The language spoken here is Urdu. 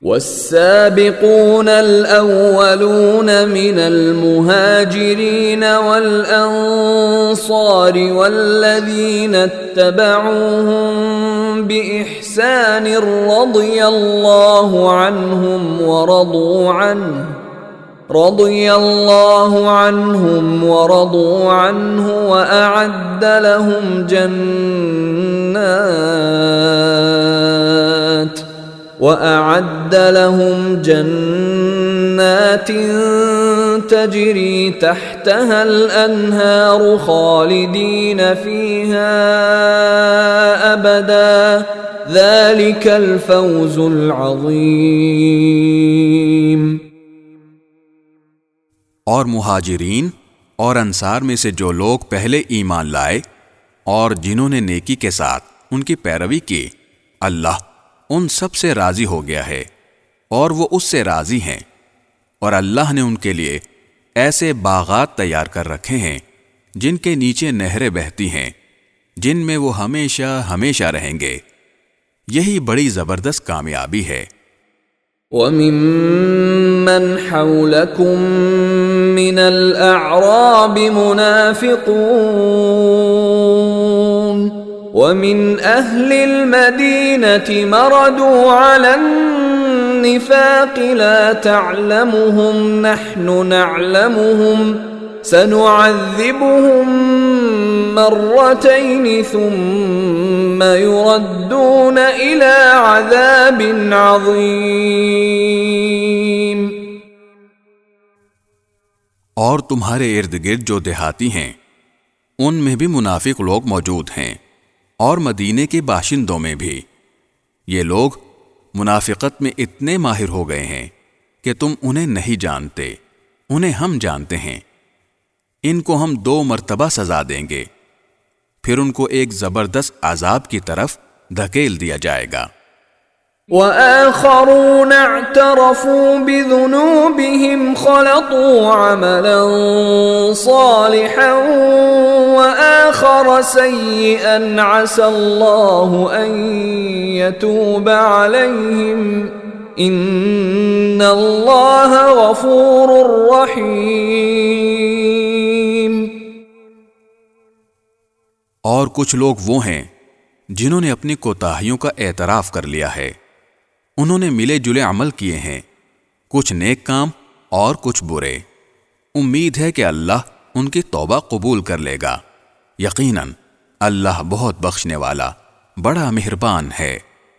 والسابقون الأولون من المهاجرين والأنصار والذين اتبعوهم بإحسان رضي الله عنهم ورضوا عنه وأعد لهم جنات تجري تحتها الأنهار خالدين فيها أبدا ذلك الفوز العظيم۔ اور مہاجرین اور انصار میں سے جو لوگ پہلے ایمان لائے اور جنہوں نے نیکی کے ساتھ ان کی پیروی کی، اللہ ان سب سے راضی ہو گیا ہے اور وہ اس سے راضی ہیں، اور اللہ نے ان کے لیے ایسے باغات تیار کر رکھے ہیں جن کے نیچے نہریں بہتی ہیں، جن میں وہ ہمیشہ ہمیشہ رہیں گے۔ یہی بڑی زبردست کامیابی ہے۔ وَمِمَّنْ حَوْلَكُمْ مِنَ الْأَعْرَابِ مُنَافِقُونَ وَمِنْ أَهْلِ الْمَدِينَةِ مَرَدُوا عَلَى النِّفَاقِ لَا تَعْلَمُهُمْ نَحْنُ نَعْلَمُهُمْ سَنُعَذِّبُهُمْ مرتين ثم يردون إلى عذاب عظيم۔ اور تمہارے ارد گرد جو دیہاتی ہیں ان میں بھی منافق لوگ موجود ہیں، اور مدینے کے باشندوں میں بھی۔ یہ لوگ منافقت میں اتنے ماہر ہو گئے ہیں کہ تم انہیں نہیں جانتے، انہیں ہم جانتے ہیں۔ ان کو ہم 2 مرتبہ سزا دیں گے، پھر ان کو ایک زبردست عذاب کی طرف دھکیل دیا جائے گا۔ وَآخَرُونَ اعْتَرَفُوا بِذُنُوبِهِمْ خَلَطُوا عَمَلًا صَالِحًا وَآخَرَ سَيِّئًا عَسَى اللَّهُ أَن يَتُوبَ عَلَيْهِمْ إِنَّ اللَّهَ غَفُورٌ رَّحِيمٌ۔ اور کچھ لوگ وہ ہیں جنہوں نے اپنی کوتاہیوں کا اعتراف کر لیا ہے، انہوں نے ملے جلے عمل کیے ہیں، کچھ نیک کام اور کچھ برے۔ امید ہے کہ اللہ ان کی توبہ قبول کر لے گا۔ یقیناً اللہ بہت بخشنے والا، بڑا مہربان ہے۔